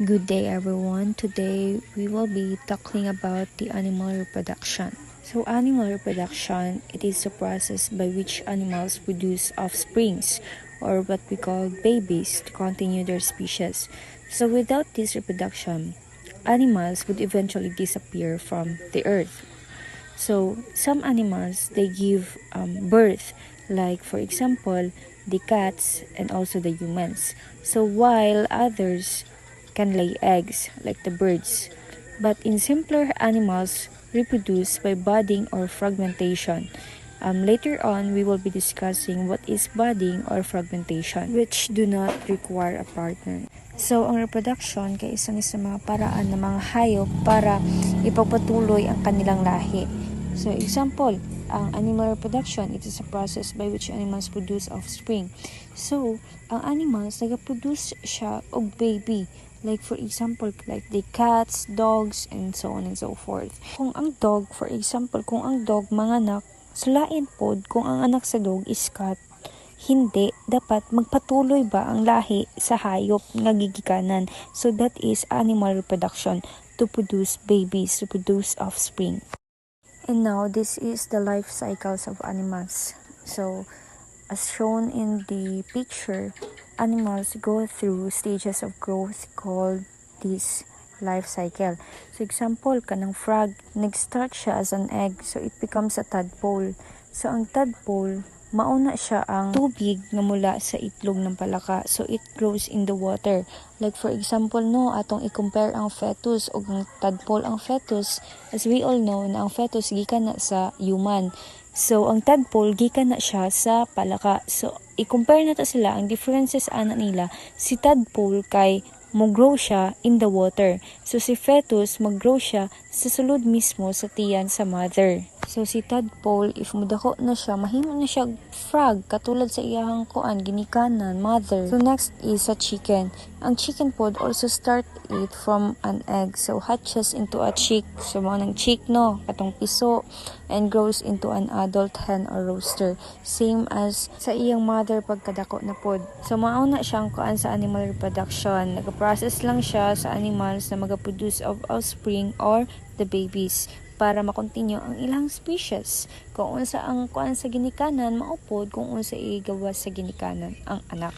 Good day everyone. Today we will be talking about the animal reproduction. So animal reproduction, it is a process by which animals produce offsprings or what we call babies to continue their species. So without this reproduction, animals would eventually disappear from the earth. So some animals they give birth, like for example the cats and also the humans. So while others can lay eggs like the birds, but in simpler animals reproduce by budding or fragmentation. Later on, we will be discussing what is budding or fragmentation, which do not require a partner. So, ang reproduction kay isa ni sa mga paraan ng mga hayop para ipagpatuloy ang kanilang lahi. So, example, ang animal reproduction, it is a process by which animals produce offspring. So, ang animals, nag-produce siya og baby. Like for example, like the cats, dogs, and so on and so forth. Kung ang dog, for example, kung ang dog manganak, sulain pod kung ang anak sa dog is cat. Hindi, dapat magpatuloy ba ang lahi sa hayop nga gigikanan. So that is animal reproduction, to produce babies, to produce offspring. And now, this is the life cycles of animals. So, as shown in the picture, animals go through stages of growth called this life cycle. So example, kanang frog, nag-start siya as an egg, so it becomes a tadpole. So ang tadpole, mauna siya ang tubig na mula sa itlog ng palaka. So it grows in the water. Like for example, no, atong i-compare ang fetus o ang tadpole. Ang fetus, as we all know, na ang fetus gikan na sa human. So, ang tadpole, gikan na siya sa palaka. So, i-compare na to sila, ang differences ana nila, si tadpole kay mag-grow siya in the water. So, si fetus, mag-grow siya sa sulod mismo sa tiyan sa mother. So, si tadpole, if mudako na siya, mahimo na siya frog, katulad sa iyang kuan, ginikanan, mother. So, next is a chicken. Ang chicken pod also start it from an egg. So, hatches into a chick. So, mga ng chick, no? Katong piso. And grows into an adult hen or rooster. Same as sa iyang mother pagkadako na pod. So, mauna siyang kuan sa animal reproduction. Nag-process lang siya sa animals na mag-produce of offspring or the babies para makontinue ang ilang species. Kung unsa ang kuan sa ginikanan, maupod kung unsa igawas sa ginikanan ang anak.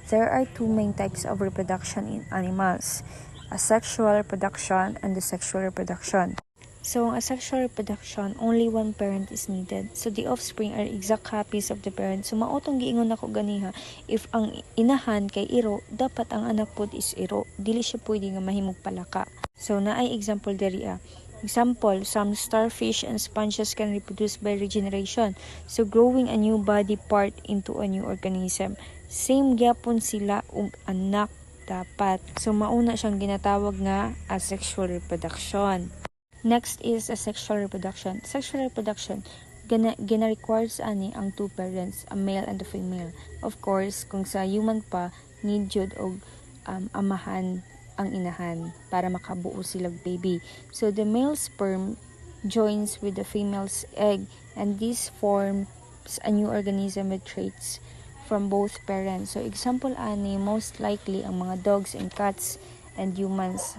There are two main types of reproduction in animals, asexual reproduction and the sexual reproduction. So, ang asexual reproduction, only one parent is needed. So, the offspring are exact copies of the parent. So, maotong giingon ako ganiha, if ang inahan kay iro, dapat ang anak pod is iro. Dili siya pwede nga mahimog palaka. So, naay example diri Example, some starfish and sponges can reproduce by regeneration. So, growing a new body part into a new organism. Same gyapon sila og anak dapat. So, mauna siyang ginatawag nga asexual reproduction. Next is asexual reproduction. Sexual reproduction, gina-requires ani ang two parents, a male and a female. Of course, kung sa human pa, need jud og amahan ang inahan para makabuo silang baby. So, the male sperm joins with the female's egg and this forms a new organism with traits from both parents. So, example ani, most likely ang mga dogs and cats and humans,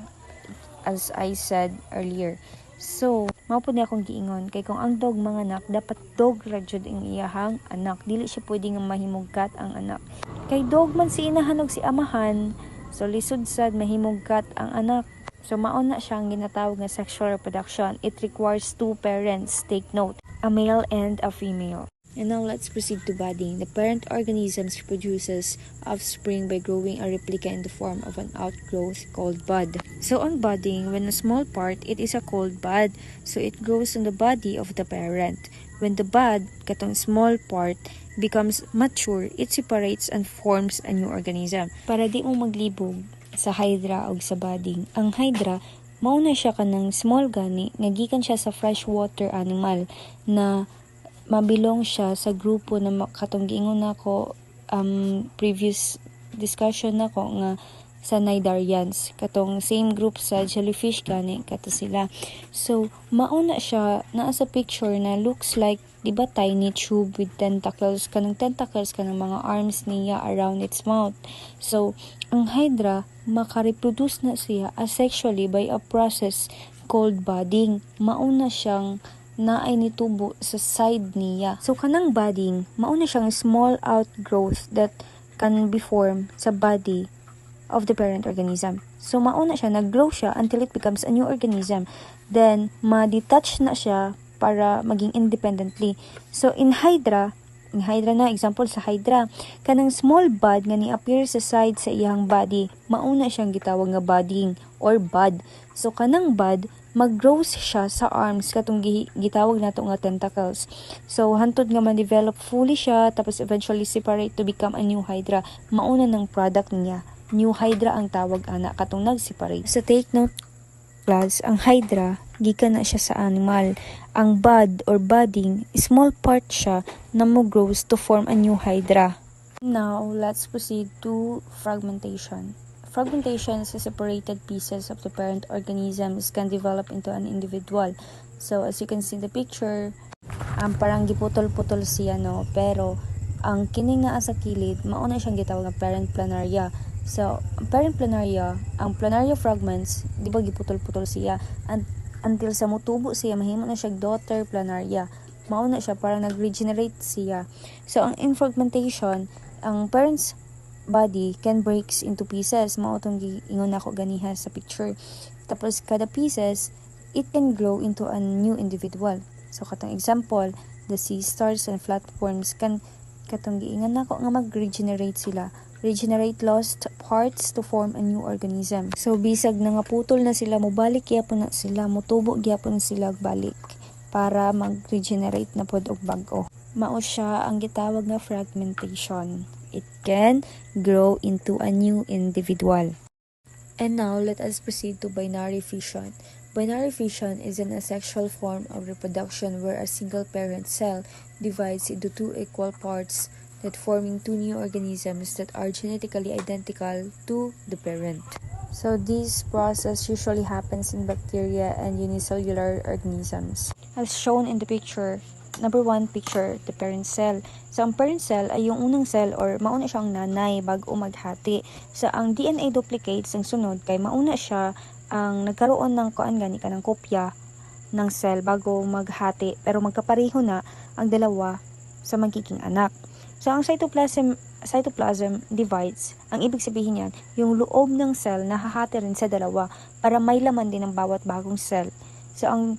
as I said earlier. So, mao na akong giingon kay kung ang dog manganak, dapat dog ra jud ang iyahang anak. Dili siya pwede nga mahimog cat ang anak. Kay dog man si inahan og si amahan, so lisod sad mahimog cat ang anak. So, mauna siyang ginatawag nga sexual reproduction. It requires two parents, take note, a male and a female. And now let's proceed to budding. The parent organism produces offspring by growing a replica in the form of an outgrowth called bud. So on budding, when a small part, it is a called bud. So it grows on the body of the parent. When the bud, katong small part, becomes mature, it separates and forms a new organism. Para di mo maglibog sa hydra o sa budding, ang hydra, mauna siya kanang small gani, nagikan siya sa freshwater animal na mabilong siya sa grupo na katong giingon nako previous discussion nako nga sa cnidarians, katong same group sa jellyfish gani kato sila. So mauna siya naa sa picture na looks like di ba tiny tube with tentacles, kanang tentacles kanang mga arms niya around its mouth. So ang hydra makareproduce na siya asexually by a process called budding. Mauna siyang naay nitubo sa side niya. So kanang budding mauna siyang small outgrowth that can be formed sa body of the parent organism. So mauna siya, nag-grow siya until it becomes a new organism. Then ma-detach na siya para maging independently. So in Hydra na, example sa Hydra, kanang small bud nga ni-appear sa side sa iyang body, mauna siyang gitawag nga budding or bud. So kanang bud, mag-grow siya sa arms katong gitawag nato nga tentacles. So hantod nga ma-develop fully siya, tapos eventually separate to become a new Hydra. Mauna ng product niya. New Hydra ang tawag ana katong nag-separate. So take note class, ang Hydra gikan na siya sa animal. Ang bud or budding, small part siya na mo grows to form a new Hydra. Now, let's proceed to fragmentation. Fragmentation is separated pieces of the parent organisms can develop into an individual. So as you can see in the picture, parang giputol-putol siya, no? Pero ang kini nga sa kilid, mauna siyang gitawag nga parent planaria. So, parent planaria, ang planaria fragments, di ba giputol-putol siya, until sa mutubo siya, mahimo na siya daughter planaria. Mauna siya, parang nag-regenerate siya. So, ang infragmentation, ang parent's body can breaks into pieces. Mautong ingon ako ganiha sa picture. Tapos, kada pieces, it can grow into a new individual. So, katong example, the sea stars and flatworms kan katong giingon nako nga mag-regenerate sila. Regenerate lost parts to form a new organism. So bisag na nga putol na sila, mobalik gyapon na sila, mutubo gyapon sila balik para mag-regenerate na pod og bag-o. Mao siya ang gitawag nga fragmentation. It can grow into a new individual. And now let us proceed to binary fission. Binary fission is an asexual form of reproduction where a single parent cell divides into two equal parts that forming two new organisms that are genetically identical to the parent. So this process usually happens in bacteria and unicellular organisms. As shown in the picture, number 1 picture, the parent cell. So ang parent cell ay yung unang cell or mauna siyang nanay bago maghati. So ang DNA duplicates ang sunod kay mauna siya ang nagkaroon ng gani kanang kopya ng cell bago maghati, pero magkapareho na ang dalawa sa magiging anak. So, ang cytoplasm divides. Ang ibig sabihin yan, yung loob ng cell nahahati rin sa dalawa para may laman din ang bawat bagong cell. So, ang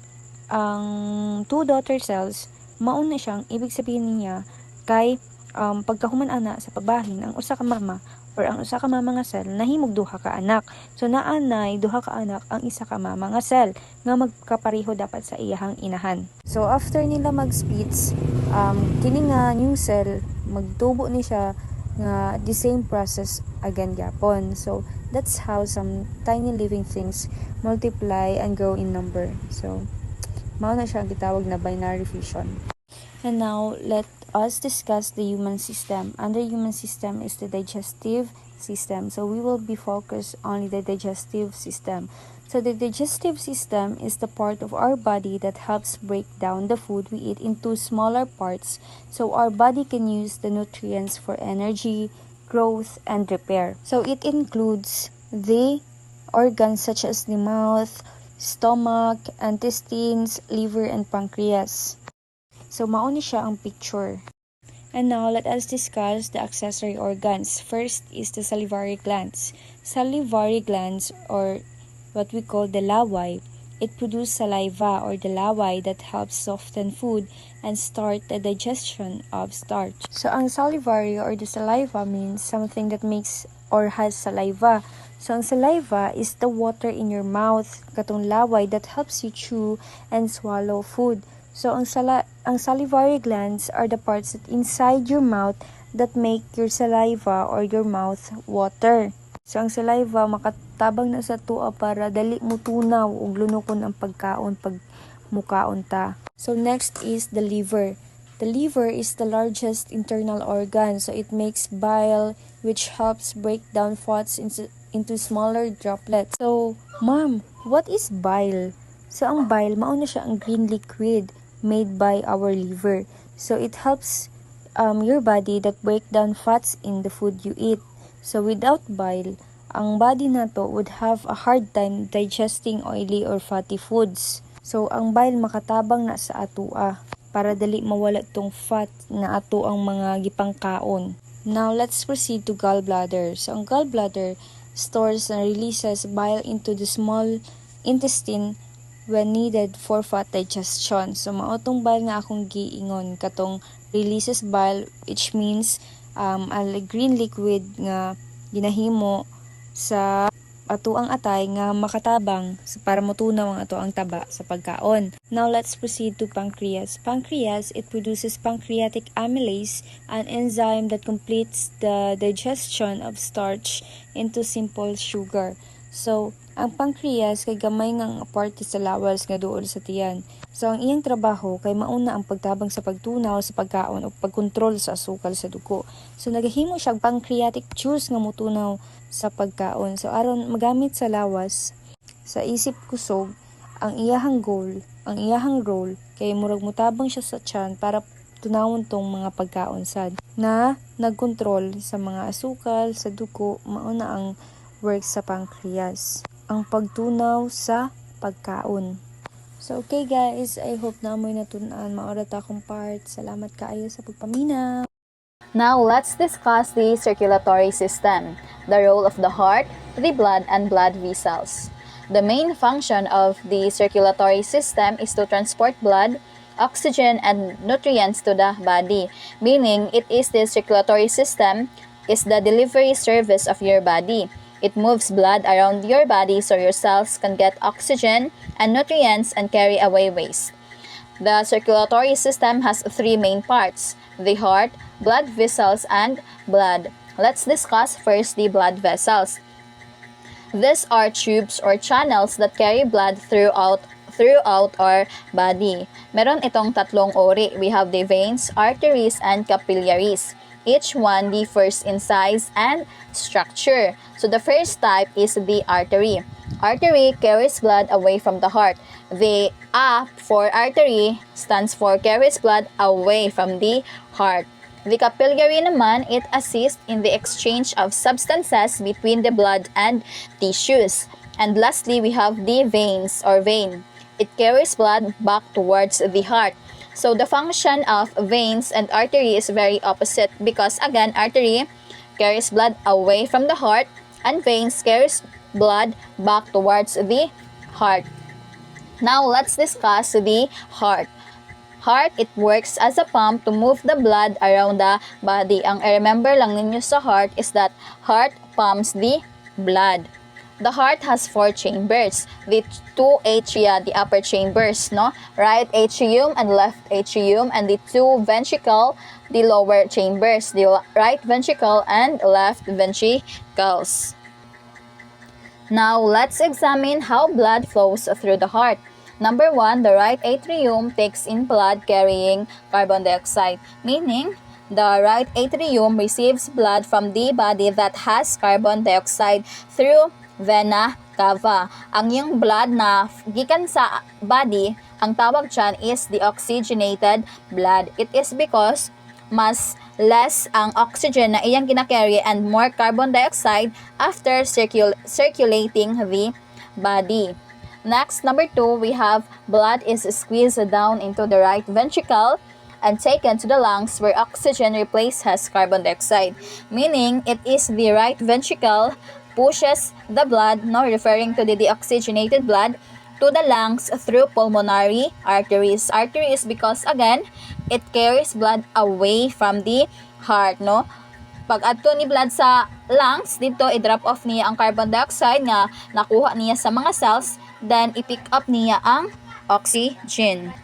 two daughter cells, mauna siyang, ibig sabihin niya, kay pagkahuman ana sa pabahin, ang usa ka mama or ang usa ka mama nga cell, nahimog duha ka anak. So, naanay, duha ka anak, ang isa ka mama nga cell, nga magkapareho dapat sa iyahang inahan. So, after nila mag-splits, kini nga new cell, magtubo ni siya nga the same process again gyapon. So that's how some tiny living things multiply and grow in number. So mao na siya ang gitawag na binary fission. And now let us discuss the human system. Under human system is the digestive system. So we will be focused on the digestive system. So the digestive system is the part of our body that helps break down the food we eat into smaller parts so our body can use the nutrients for energy, growth, and repair. So it includes the organs such as the mouth, stomach, intestines, liver, and pancreas. So mauni siya ang picture. And now let us discuss the accessory organs. First is the salivary glands. Salivary glands, or what we call the laway, it produces saliva or the laway that helps soften food and start the digestion of starch. So ang salivary or the saliva means something that makes or has saliva. So ang saliva is the water in your mouth, katong laway that helps you chew and swallow food. So ang salivary glands are the parts that inside your mouth that make your saliva or your mouth water. So ang saliva makatabang na sa tuwa para dali mo tunaw ug lunokon ang pagkaon pag mukaon ta. So next is the liver. The liver is the largest internal organ, so it makes bile which helps break down fats into smaller droplets. So, ma'am, what is bile? So ang bile mao na siya ang green liquid made by our liver. So it helps your body that break down fats in the food you eat. So without bile, ang body nato would have a hard time digesting oily or fatty foods. So ang bile makatabang na sa atoa para dali mawala tong fat na ato ang mga gipangkaon. Now let's proceed to gallbladder. So ang gallbladder stores and releases bile into the small intestine when needed for fat digestion. So maotong bile nga akong giingon katong releases bile, which means a green liquid nga ginahimo sa ato ang atay nga makatabang para motunaw ang ato ang taba sa pagkaon. Now let's proceed to pancreas. Pancreas, it produces pancreatic amylase, an enzyme that completes the digestion of starch into simple sugar. So, ang pancreas kay gamay nga parte sa lawals nga duol sa tiyan. So, ang iyang trabaho kay mauna ang pagtabang sa pagtunaw sa pagkaon o pagkontrol sa asukal sa dugo. So, nagahimo siya pancreatic juice nga motunaw sa pagkaon. So, aron magamit sa lawas, sa isip kusog, ang iyahang goal, ang iyahang role, kay murag mutabang siya sa tiyan para tunawon tong mga pagkaon sad na nagkontrol sa mga asukal sa dugo. Mauna ang work sa pancreas, ang pagtunaw sa pagkaon. So okay guys, I hope na mo'y natunan maorat akong part. Salamat kaayo sa pagpaminaw. Now let's discuss the circulatory system, the role of the heart, the blood, and blood vessels. The main function of the circulatory system is to transport blood, oxygen, and nutrients to the body, meaning it is the circulatory system is the delivery service of your body. It moves blood around your body so your cells can get oxygen and nutrients and carry away waste. The circulatory system has three main parts: the heart, blood vessels, and blood. Let's discuss first the blood vessels. These are tubes or channels that carry blood throughout our body. Meron itong tatlong uri. We have the veins, arteries, and capillaries. Each one differs in size and structure. So the first type is the artery. Artery carries blood away from the heart. The A for artery stands for carries blood away from the heart. The capillary naman, it assists in the exchange of substances between the blood and tissues. And lastly, we have the veins or vein. It carries blood back towards the heart. So the function of veins and artery is very opposite because again, artery carries blood away from the heart and veins carries blood back towards the heart. Now let's discuss the heart. Heart, it works as a pump to move the blood around the body. Ang i-remember lang ninyo sa heart is that heart pumps the blood. The heart has four chambers. The two atria, the upper chambers, no? Right atrium and left atrium, and the two ventricle, the lower chambers, the right ventricle and left ventricles. Now, let's examine how blood flows through the heart. Number 1, the right atrium takes in blood carrying carbon dioxide, meaning the right atrium receives blood from the body that has carbon dioxide through vena cava. Ang yung blood na gikan sa body, ang tawag dyan is the oxygenated blood. It is because mas less ang oxygen na iyang ginakarry and more carbon dioxide after circulating the body. Next, number 2, we have blood is squeezed down into the right ventricle and taken to the lungs where oxygen replaces carbon dioxide. Meaning, it is the right ventricle pushes the blood, no, referring to the deoxygenated blood, to the lungs through pulmonary arteries. Arteries because again, it carries blood away from the heart, no? Pag adto ni blood sa lungs, dito i-drop off niya ang carbon dioxide nga nakuha niya sa mga cells, then i-pick up niya ang oxygen.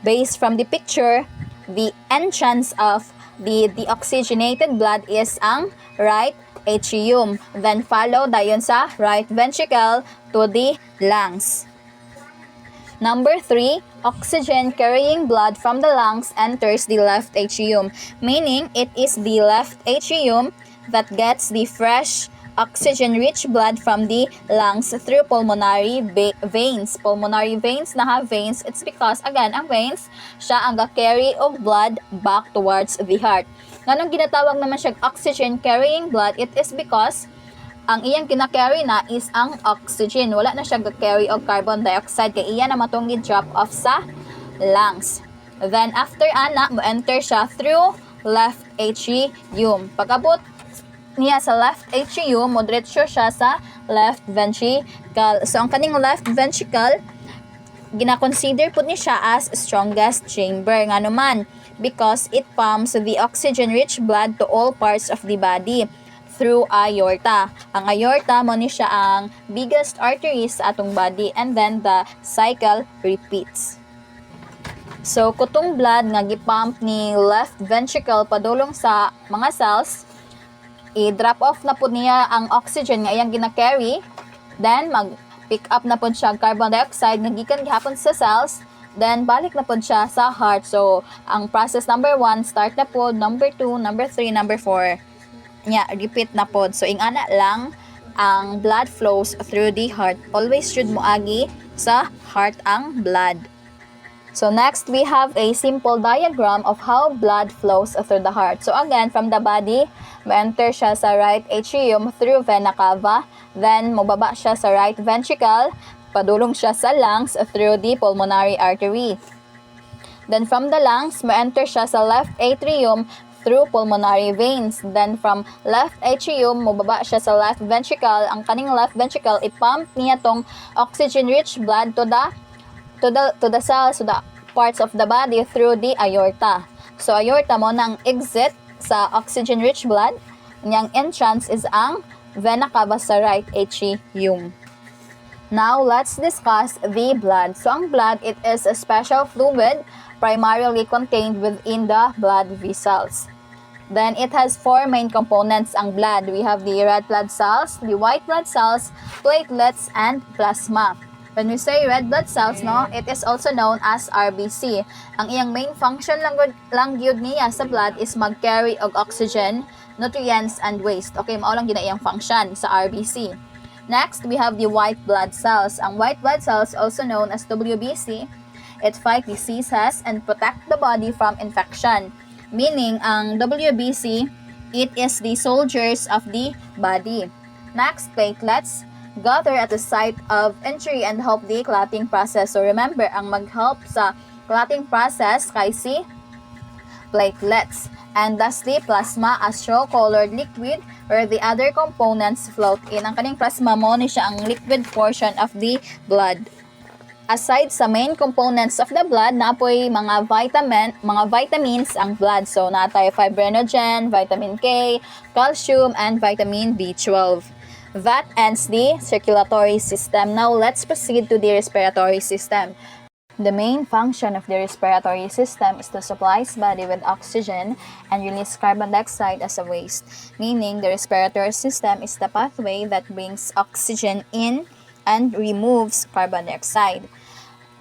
Based from the picture, the entrance of the deoxygenated blood is ang right atrium, then follow dayon sa right ventricle to the lungs. Number 3, oxygen carrying blood from the lungs enters the left atrium, meaning it is the left atrium that gets the fresh oxygen-rich blood from the lungs through pulmonary veins. Pulmonary veins na ha, veins, it's because, again, ang veins, siya ang ga-carry of blood back towards the heart. Nganong ginatawag naman siya oxygen-carrying blood? It is because ang iyang kina-carry na is ang oxygen. Wala na siya ga-carry og carbon dioxide kay iya na matong gi-drop off sa lungs. Then after ana, mo-enter siya through left atrium. Pag-abot niya sa left atrium, mo-diretso siya sa left ventricle. So ang kaning left ventricle, gina-consider po ni siya as strongest chamber. Nga naman, because it pumps the oxygen-rich blood to all parts of the body through aorta. Ang aorta mo ni siya ang biggest artery sa atong body, and then the cycle repeats. So kutong blood nga gipump ni left ventricle padulong sa mga cells, i-drop off na po niya ang oxygen nga iyang gina-carry, then mag-pick up na po siya ang carbon dioxide nga gikan gihapon sa cells, then balik na po siya sa heart. So ang process number 1 start na po, number 2, number 3, number 4 nya repeat na pod. So ingana lang ang blood flows through the heart. Always should moagi sa heart ang blood. So next we have a simple diagram of how blood flows through the heart. So again, from the body, ma-enter siya sa right atrium through vena cava, then mababa siya sa right ventricle, padulong siya sa lungs through the pulmonary artery. Then from the lungs, ma-enter siya sa left atrium through pulmonary veins. Then from left atrium, mababa siya sa left ventricle. Ang kaning left ventricle, ipump niya tong oxygen-rich blood to the cells, to the parts of the body through the aorta. So aorta mo nang exit sa oxygen-rich blood. Niyang entrance is ang vena cava sa right atrium. Now, let's discuss the blood. So ang blood, it is a special fluid primarily contained within the blood vessels. Then it has 4 main components ang blood. We have the red blood cells, the white blood cells, platelets, and plasma. When we say red blood cells, no, it is also known as RBC. Ang iyang main function lang gyud niya sa blood is mag-carry og oxygen, nutrients, and waste. Okay, mao lang gyud iyang function sa RBC. Next, we have the white blood cells. Ang white blood cells, also known as WBC, it fight diseases and protect the body from infection. Meaning, ang WBC, it is the soldiers of the body. Next, platelets gather at the site of injury and help the clotting process. So remember, ang mag-help sa clotting process kay si platelets. And lastly, plasma, a straw-colored liquid where the other components float in. Ang kaning plasma mo ni siya ang liquid portion of the blood. Aside sa main components of the blood, napoy mga vitamins ang blood. So natay fibrinogen, vitamin K, calcium, and vitamin B12. That ends the circulatory system. Now let's proceed to the respiratory system. The main function of the respiratory system is to supply the body with oxygen and release carbon dioxide as a waste. Meaning, the respiratory system is the pathway that brings oxygen in and removes carbon dioxide.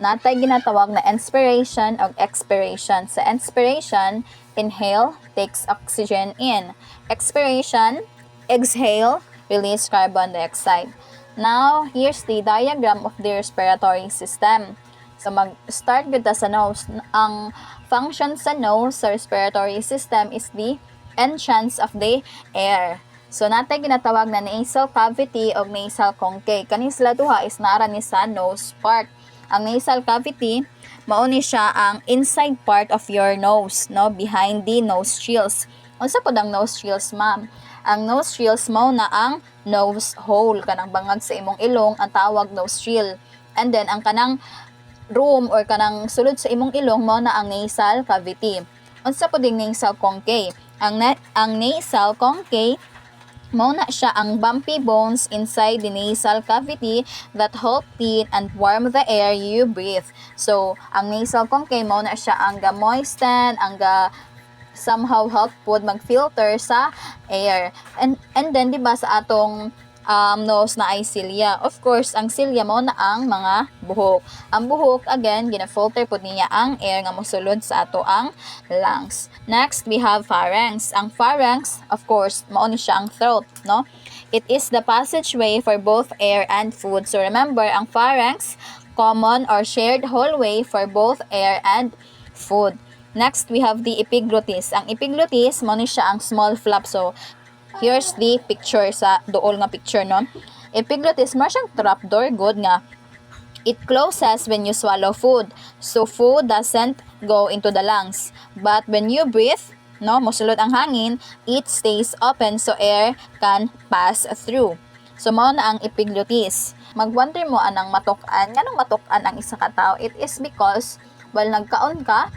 Natay ginatawag na inspiration o expiration. Sa inspiration, inhale, takes oxygen in. Expiration, exhale, release carbon dioxide. Now, here's the diagram of the respiratory system. So, mag-start with sa nose. Ang function sa nose sa respiratory system is the entrance of the air. So, natay ginatawag na nasal cavity o nasal concave. Kani sila duha is nara ni sa nose part. Ang nasal cavity, mauni siya ang inside part of your nose, no, behind the nostrils. Unsa pod ang nostrils, ma'am? Ang nostrils mao na ang nose hole, kanang bangag sa imong ilong, ang tawag nostril. And then ang kanang room or kanang sulod sa imong ilong mao na ang nasal cavity. Unsa pod ding nasal concave? Ang nasal concave mao na siya ang bumpy bones inside the nasal cavity that help clean and warm the air you breathe. So, ang nasal concave mao na siya ang ga-moisten, ang somehow help pod mag-filter sa air. And then, di ba sa atong nose na ay cilia. Of course, ang cilia mo na ang mga buhok. Ang buhok, again, gina-filter po niya ang air nga mosulod sa ato ang lungs. Next, we have pharynx. Ang pharynx, of course, mao ni siya ang throat, no? It is the passageway for both air and food. So remember, ang pharynx, common or shared hallway for both air and food. Next, we have the epiglottis. Ang epiglottis, mo ni siya ang small flap. So, here's the picture sa dool nga picture, no? Epiglottis, mo siyang trapdoor, good nga. It closes when you swallow food. So, food doesn't go into the lungs. But when you breathe, no, mosulod ang hangin, it stays open so air can pass through. So, mao na ang epiglottis. Mag-wonder mo anang matukan. Nganong matukan ang isa ka tao? It is because, while nagkaon ka,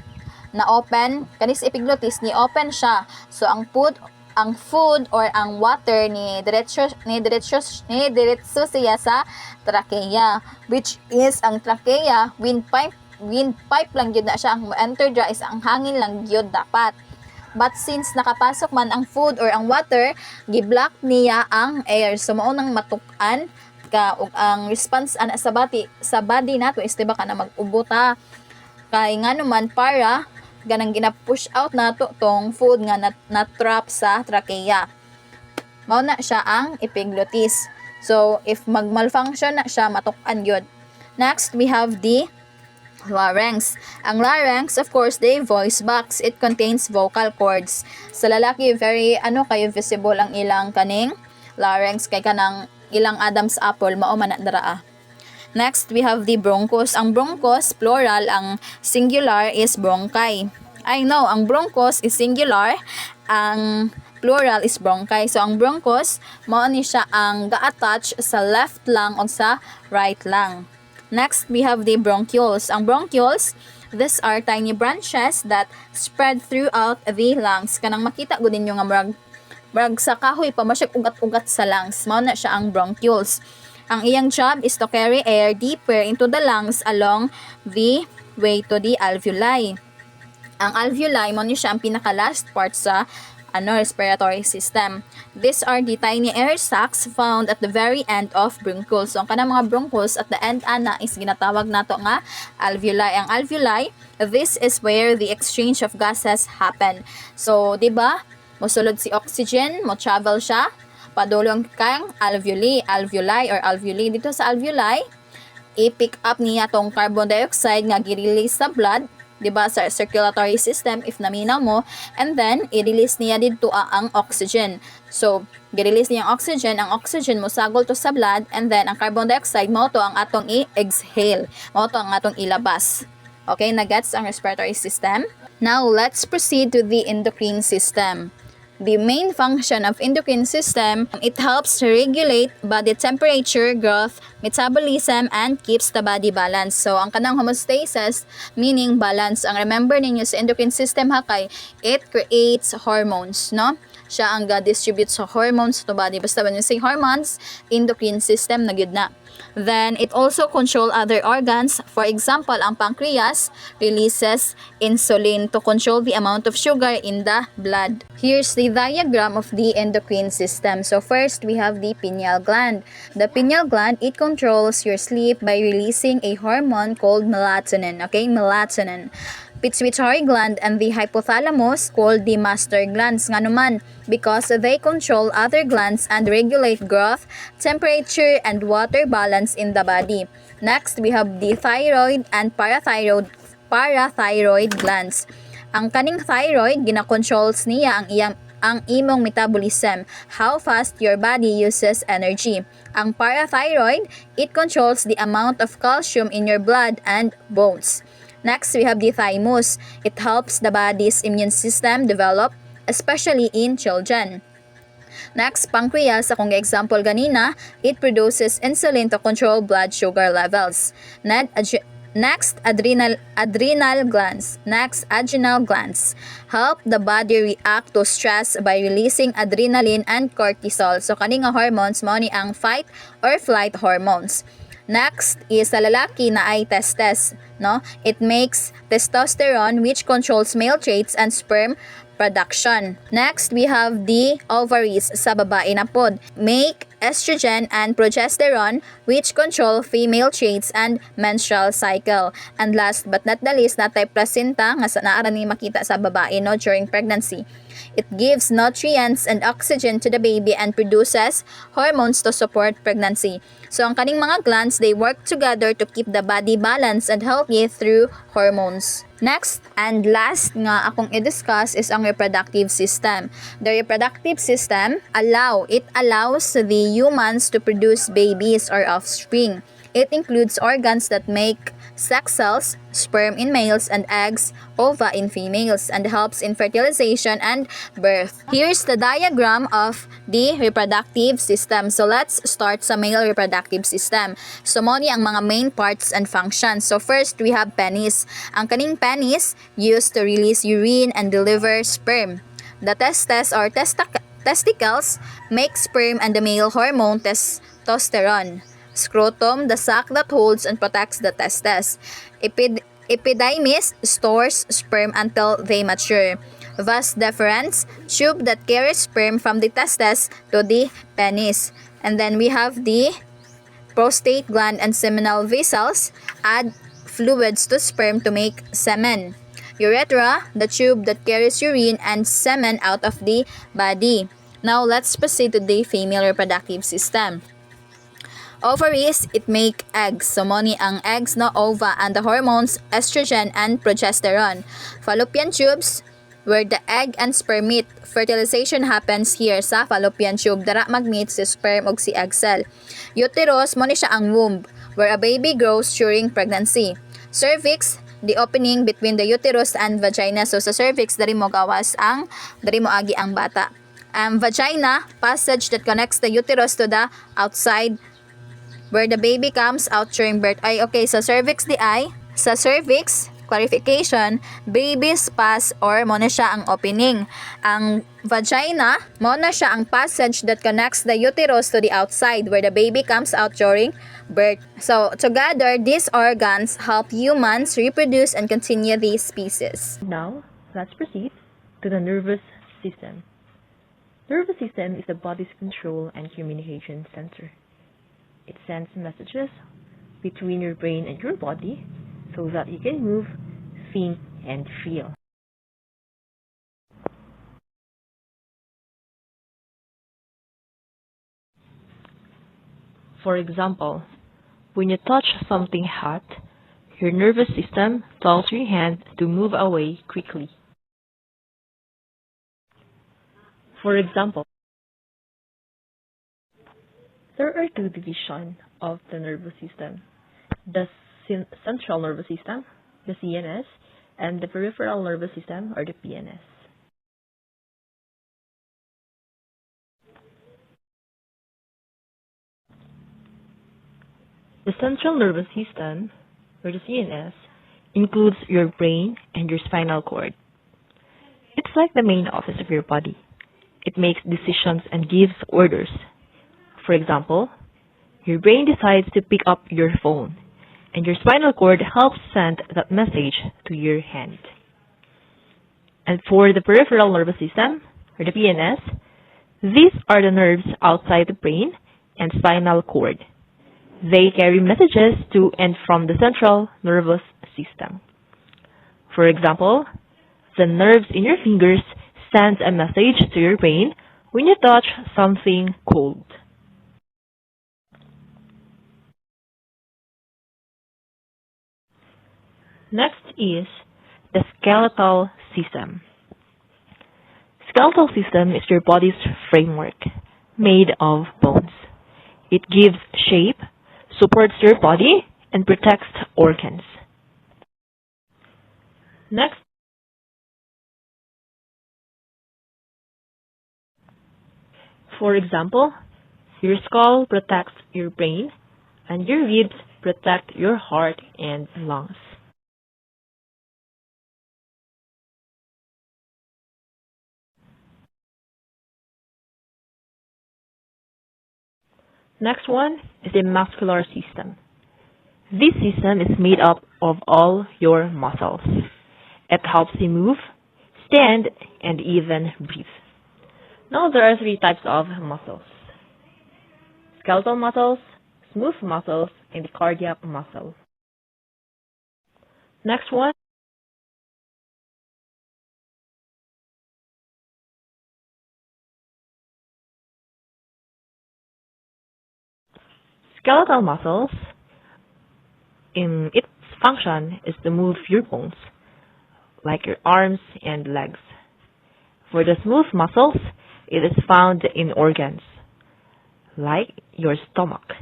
na-open, kanis epiglottis, ni-open siya. So, ang food or ang water ni diretso siya sa trachea, which is ang trachea windpipe lang gyud na siya, ang enter dra is ang hangin lang gyud dapat. But since nakapasok man ang food or ang water, giblock niya ang air. So mao nang matukan ka ug ang response ana sa body nato is diba ka na mag-ubo kay ngano man para ganang gina-push out nato tong food nga na-trap sa trachea. Mao na siya ang epiglottis. So, if mag-malfunction na siya, matukan yun. Next, we have the larynx. Ang larynx, of course, the voice box. It contains vocal cords. Sa lalaki, very, visible ang ilang kaning larynx, kay kanang ilang Adam's apple, mao man na daraa. Next, we have the bronchus. Ang bronchus, plural. Ang singular is bronchi. Ang bronchus is singular. Ang plural is bronchi. So, ang bronchus, mao ni siya ang ga-attach sa left lung o sa right lung. Next, we have the bronchioles. Ang bronchioles, these are tiny branches that spread throughout the lungs. Kanang makita ko din yung murag sa kahoy pa, masyag ugat-ugat sa lungs. Mao na siya ang bronchioles. Ang iyang job is to carry air deeper into the lungs along the way to the alveoli. Ang alveoli, mo niya siya ang pinaka-last part sa respiratory system. These are the tiny air sacs found at the very end of bronchioles. So, ang kanang mga bronchioles at the end ana is ginatawag nato nga alveoli. Ang alveoli, this is where the exchange of gases happen. So, di ba? Mosulod si oxygen, mo travel siya padulong kang alveoli or alveoli. Dito sa alveoli, i-pick up niya tong carbon dioxide nga gi-release sa blood, diba, sa circulatory system if naminaw mo, and then i-release niya dito ang oxygen. So, gi-release niya ang oxygen mo sagol to sa blood, and then ang carbon dioxide mo to ang atong i-exhale, mo to ang atong ilabas. Okay, na-gets ang respiratory system? Now, let's proceed to the endocrine system. The main function of endocrine system, it helps to regulate body temperature, growth, metabolism, and keeps the body balanced. So, ang kanang homeostasis, meaning balance. Ang remember ninyo sa endocrine system kay it creates hormones, no? Siya ang ga-distribute sa hormones to body. Basta when you say hormones, endocrine system na gyud na. Then, it also control other organs. For example, ang pancreas releases insulin to control the amount of sugar in the blood. Here's the diagram of the endocrine system. So, first, we have the pineal gland. The pineal gland, it controls your sleep by releasing a hormone called melatonin. Okay, melatonin. Pituitary gland and the hypothalamus called the master glands nga naman because they control other glands and regulate growth, temperature, and water balance in the body. Next, we have the thyroid and parathyroid glands. Ang kaning thyroid, gina-controls niya ang imong metabolism, how fast your body uses energy. Ang parathyroid, it controls the amount of calcium in your blood and bones. Next, we have the thymus. It helps the body's immune system develop, especially in children. Next, pancreas, akong example ganina, it produces insulin to control blood sugar levels. Next, adrenal glands. Adrenal glands help the body react to stress by releasing adrenaline and cortisol. So, kaning nga hormones, mao ni ang fight or flight hormones. Next is sa lalaki na ay testes, no? It makes testosterone which controls male traits and sperm production. Next, we have the ovaries sa babae na pod. Make estrogen and progesterone which control female traits and menstrual cycle. And last but not the least, natay placenta nga sa naara ni makita sa babae, no, during pregnancy. It gives nutrients and oxygen to the baby and produces hormones to support pregnancy. So ang kaning mga glands, they work together to keep the body balanced and healthy through hormones. Next and last nga akong i-discuss is ang reproductive system. The reproductive system allows the humans to produce babies or offspring. It includes organs that make sex cells, sperm in males, and eggs, ova in females, and helps in fertilization and birth. Here's the diagram of the reproductive system. So let's start sa male reproductive system. So mo ni ang mga main parts and functions. So first, we have penis. Ang kaning penis used to release urine and deliver sperm. The testes or testicles make sperm and the male hormone testosterone. Scrotum, the sac that holds and protects the testes. Epididymis stores sperm until they mature. Vas deferens, tube that carries sperm from the testes to the penis. And then we have the prostate gland and seminal vessels add fluids to sperm to make semen. Urethra, the tube that carries urine and semen out of the body. Now let's proceed to the female reproductive system. Ovaries, it make eggs. So mo ni ang eggs na ova and the hormones estrogen and progesterone. Fallopian tubes, where the egg and sperm meet. Fertilization happens here sa fallopian tube. Dara mag-meet si sperm ug si egg cell. Uterus, mo ni siya ang womb, where a baby grows during pregnancy. Cervix, the opening between the uterus and vagina. So sa cervix, dari mo agi ang bata. Vagina, passage that connects the uterus to the outside where the baby comes out during birth. Sa cervix sa cervix, clarification, baby's pass or mo na siya ang opening. Ang vagina, mo na siya ang passage that connects the uterus to the outside where the baby comes out during birth. So, together, these organs help humans reproduce and continue the species. Now, let's proceed to the nervous system. Nervous system is the body's control and communication center. It sends messages between your brain and your body so that you can move, think, and feel. For example, when you touch something hot, your nervous system tells your hand to move away quickly. For example, there are two divisions of the nervous system, the central nervous system, the CNS, and the peripheral nervous system, or the PNS. The central nervous system, or the CNS, includes your brain and your spinal cord. It's like the main office of your body. It makes decisions and gives orders. For example, your brain decides to pick up your phone, and your spinal cord helps send that message to your hand. And for the peripheral nervous system, or the PNS, these are the nerves outside the brain and spinal cord. They carry messages to and from the central nervous system. For example, the nerves in your fingers send a message to your brain when you touch something cold. Next is the skeletal system. Skeletal system is your body's framework, made of bones. It gives shape, supports your body, and protects organs. Next, for example, your skull protects your brain, and your ribs protect your heart and lungs. Next one is the muscular system. This system is made up of all your muscles. It helps you move, stand, and even breathe. Now there are three types of muscles: skeletal muscles, smooth muscles, and the cardiac muscle. Next one Skeletal muscles, in its function is to move your bones, like your arms and legs. For the smooth muscles, it is found in organs, like your stomach.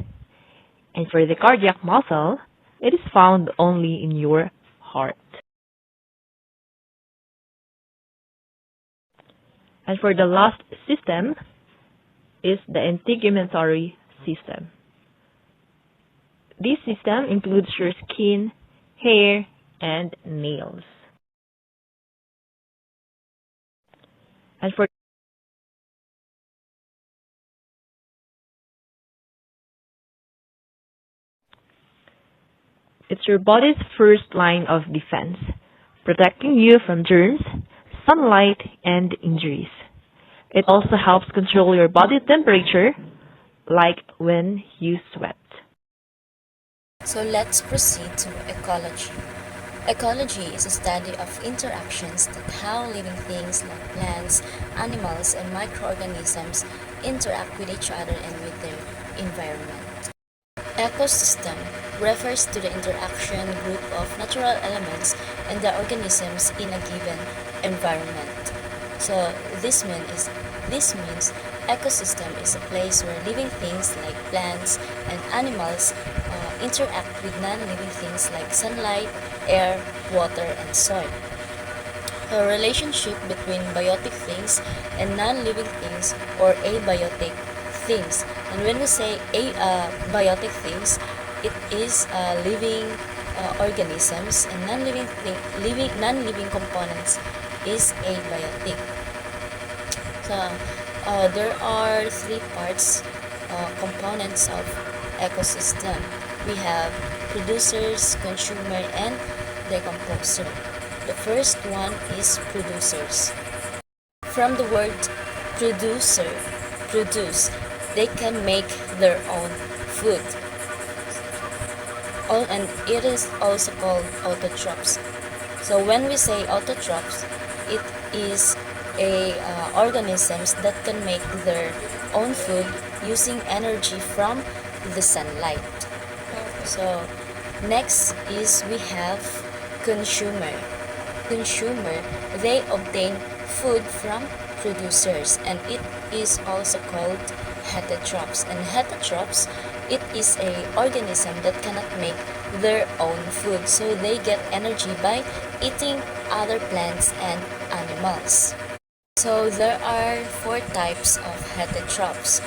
And for the cardiac muscle, it is found only in your heart. And for the last system is the integumentary system. This system includes your skin, hair, and nails. And for it's your body's first line of defense, protecting you from germs, sunlight, and injuries. It also helps control your body temperature, like when you sweat. So let's proceed to ecology. Ecology is a study of interactions that how living things like plants, animals, and microorganisms interact with each other and with their environment. Ecosystem refers to the interaction group of natural elements and the organisms in a given environment. So this means ecosystem is a place where living things like plants and animals interact with non-living things like sunlight, air, water, and soil. A relationship between biotic things and non-living things or abiotic things. And when we say biotic things, it is living organisms, and non-living components is abiotic. So there are three components of ecosystem. We have producers, consumer, and decomposer. The first one is producers. From the word producer, produce, they can make their own food. And it is also called autotrophs. So when we say autotrophs, it is organisms that can make their own food using energy from the sunlight. So next is we have consumer. Consumer, they obtain food from producers, and it is also called heterotrophs. And heterotrophs, it is a organism that cannot make their own food, so they get energy by eating other plants and animals. So there are four types of heterotrophs.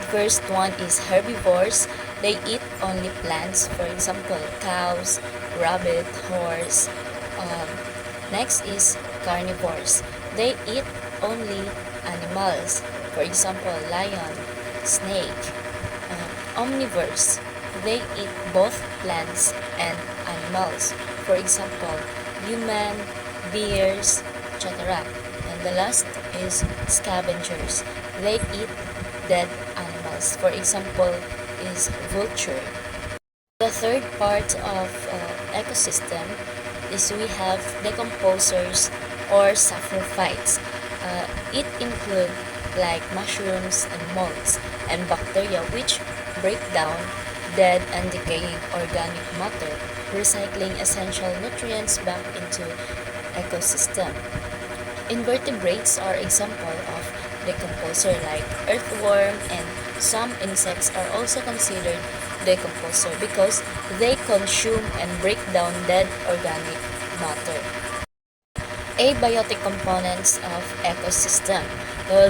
First one is herbivores. They eat only plants, for example, cows, rabbit, horse. Next is carnivores. They eat only animals, for example, lion, snake. Omnivores. They eat both plants and animals, for example, human, bears, etc. And the last is scavengers. They eat dead animals, for example, is vulture. The third part of ecosystem is we have decomposers or saprophytes. It include like mushrooms and molds and bacteria which break down dead and decaying organic matter, recycling essential nutrients back into ecosystem. Invertebrates are example of decomposer like earthworm, and some insects are also considered decomposer because they consume and break down dead organic matter. Abiotic components of ecosystem.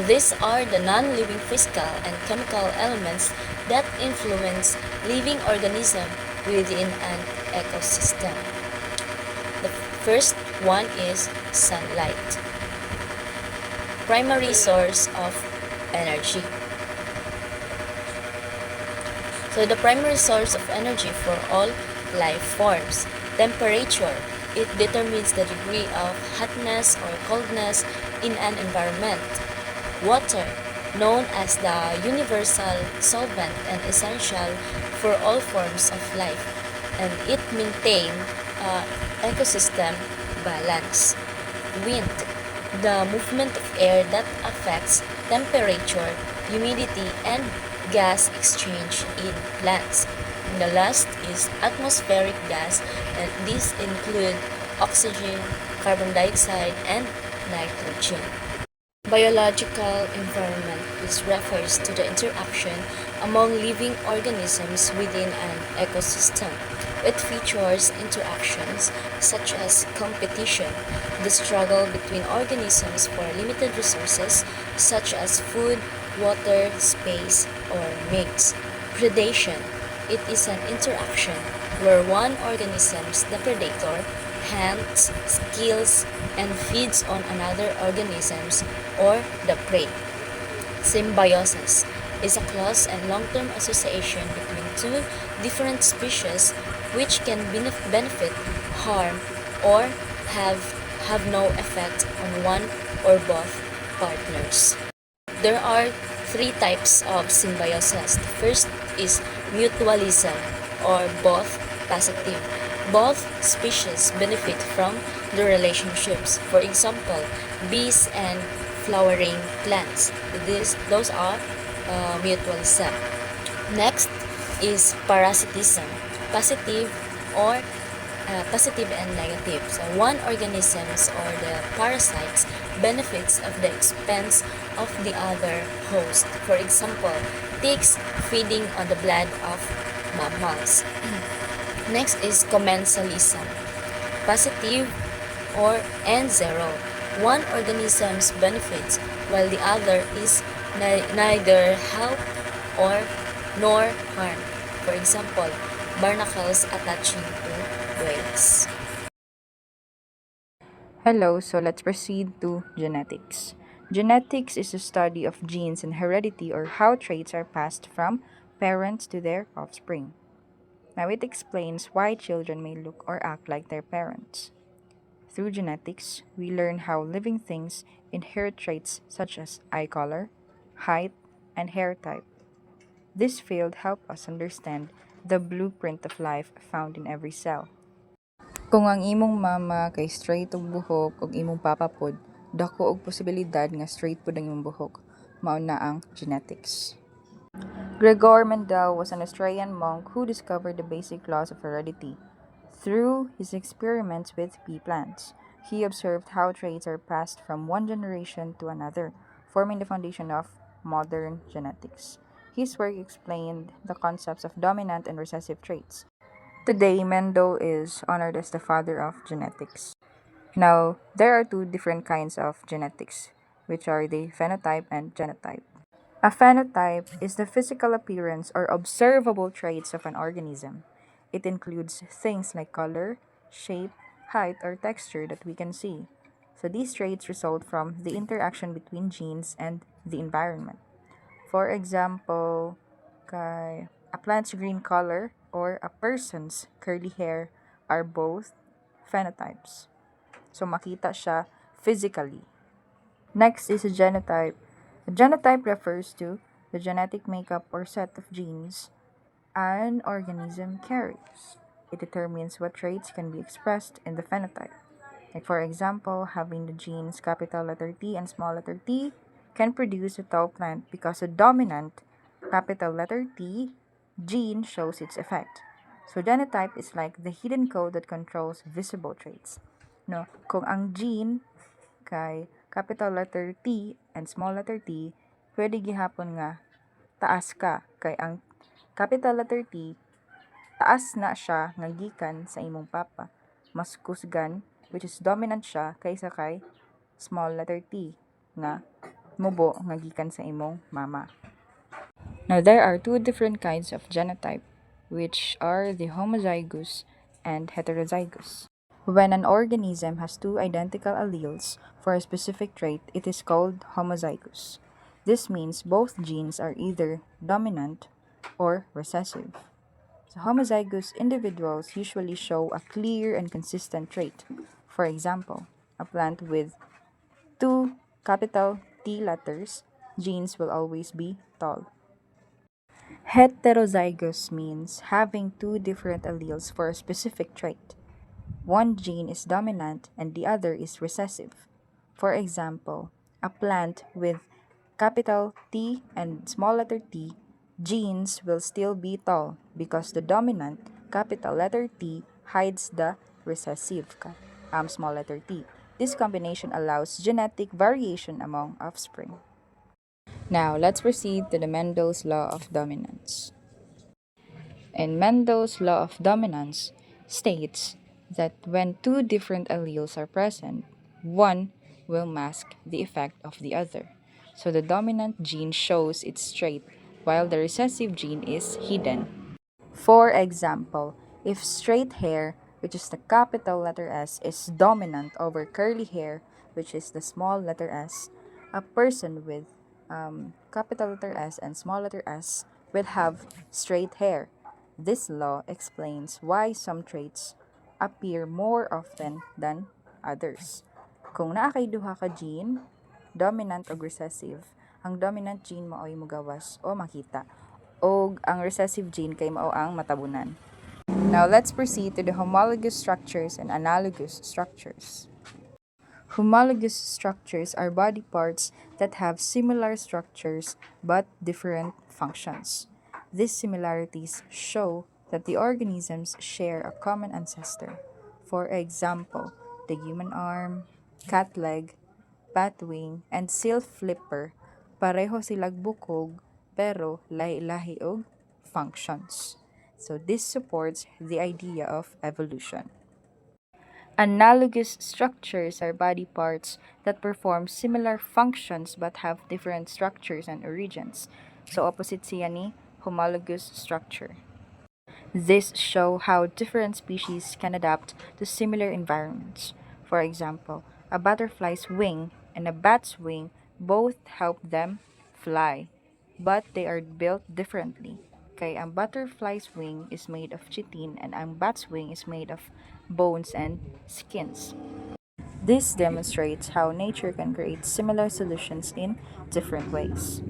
These are the non-living physical and chemical elements that influence living organism within an ecosystem. The first one is sunlight, primary source of energy. So the primary source of energy for all life forms. Temperature. It determines the degree of hotness or coldness in an environment. Water, known as the universal solvent and essential for all forms of life, and it maintains ecosystem balance. Wind, the movement of air that affects temperature, humidity, and gas exchange in plants. And the last is atmospheric gas, and these include oxygen, carbon dioxide, and nitrogen. Biological environment, which refers to the interaction among living organisms within an ecosystem. It features interactions such as competition, the struggle between organisms for limited resources such as food, water, space, or mates. Predation. It is an interaction where one organism's the predator hunts, kills, and feeds on another organisms or the prey. Symbiosis is a close and long-term association between two different species which can benefit, harm, or have no effect on one or both partners. There are three types of symbiosis. The first is mutualism, or both positive. Both species benefit from the relationships. For example, bees and flowering plants. Those are mutualism. Next is parasitism, positive or positive and negative. So one organisms or the parasites benefits of the expense of the other host. For example, ticks feeding on the blood of mammals. Next is commensalism, positive or and zero. One organism's benefits while the other is neither help or nor harm. For example, barnacles attaching to whales. Hello, so let's proceed to genetics. Genetics is the study of genes and heredity, or how traits are passed from parents to their offspring. Now it explains why children may look or act like their parents. Through genetics, we learn how living things inherit traits such as eye color, height, and hair type. This field helps us understand the blueprint of life found in every cell. Kung ang imong mama kay straight og buhok ug imong papa pod, dako og posibilidad nga straight pod ang imong buhok. Mao na ang genetics. Gregor Mendel was an Australian monk who discovered the basic laws of heredity. Through his experiments with pea plants, he observed how traits are passed from one generation to another, forming the foundation of modern genetics. His work explained the concepts of dominant and recessive traits. Today, Mendel is honored as the father of genetics. Now, there are two different kinds of genetics, which are the phenotype and genotype. A phenotype is the physical appearance or observable traits of an organism. It includes things like color, shape, height, or texture that we can see. So these traits result from the interaction between genes and the environment. For example, a plant's green color or a person's curly hair are both phenotypes. So makita siya physically. Next is a genotype. A genotype refers to the genetic makeup or set of genes an organism carries. It determines what traits can be expressed in the phenotype. Like for example, having the genes capital letter T and small letter t can produce a tall plant because a dominant capital letter T gene shows its effect. So genotype is like the hidden code that controls visible traits. No, kung ang gene kay capital letter T and small letter t, pwede gihapon nga taas ka kay ang capital letter T taas na siya nga gikan sa imong papa. Mas kusgan, which is dominant siya kaysa kay small letter t nga mubo nga gikan sa imong mama. Now there are two different kinds of genotype, which are the homozygous and heterozygous. When an organism has two identical alleles for a specific trait, it is called homozygous. This means both genes are either dominant or recessive. So homozygous individuals usually show a clear and consistent trait. For example, a plant with two capital T letters, genes will always be tall. Heterozygous means having two different alleles for a specific trait. One gene is dominant and the other is recessive. For example, a plant with capital T and small letter t, genes will still be tall because the dominant capital letter T hides the recessive small letter t. This combination allows genetic variation among offspring. Now, let's proceed to the Mendel's law of dominance. And Mendel's law of dominance states that when two different alleles are present, one will mask the effect of the other. So the dominant gene shows its trait while the recessive gene is hidden. For example, if straight hair, which is the capital letter S, is dominant over curly hair, which is the small letter s, a person with capital letter S and small letter s will have straight hair. This law explains why some traits appear more often than others. Kung naa kay duha ka gene, dominant o recessive, ang dominant gene mao ay mugawas o makita, o ang recessive gene kay mao ang matabunan. Now let's proceed to the homologous structures and analogous structures. Homologous structures are body parts that have similar structures but different functions. These similarities show that the organisms share a common ancestor. For example, the human arm, cat leg, bat wing, and seal flipper, pareho silag bukog pero lahi-lahi og functions. So this supports the idea of evolution. Analogous structures are body parts that perform similar functions but have different structures and origins. So opposite siya ni homologous structure. This show how different species can adapt to similar environments. For example, a butterfly's wing and a bat's wing both help them fly, but they are built differently. Kay ang butterfly's wing is made of chitin and ang bat's wing is made of bones and skins. This demonstrates how nature can create similar solutions in different ways.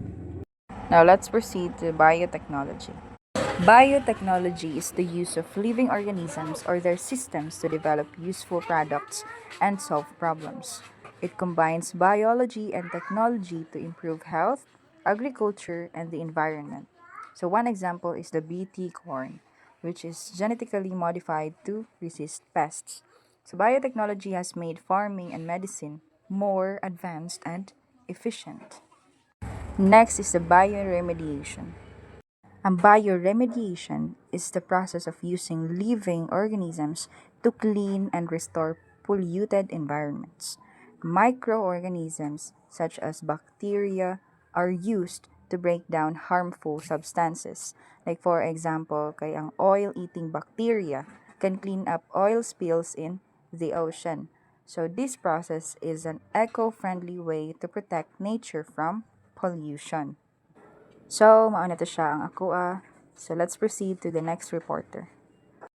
Now let's proceed to biotechnology. Biotechnology is the use of living organisms or their systems to develop useful products and solve problems. It combines biology and technology to improve health, agriculture, and the environment. So, one example is the BT corn, which is genetically modified to resist pests. So, biotechnology has made farming and medicine more advanced and efficient. Next is the bioremediation. And bioremediation is the process of using living organisms to clean and restore polluted environments. Microorganisms, such as bacteria, are used to break down harmful substances. Like for example, kay ang oil-eating bacteria can clean up oil spills in the ocean. So this process is an eco-friendly way to protect nature from pollution. So, mao na to siya ang ako. So, let's proceed to the next reporter.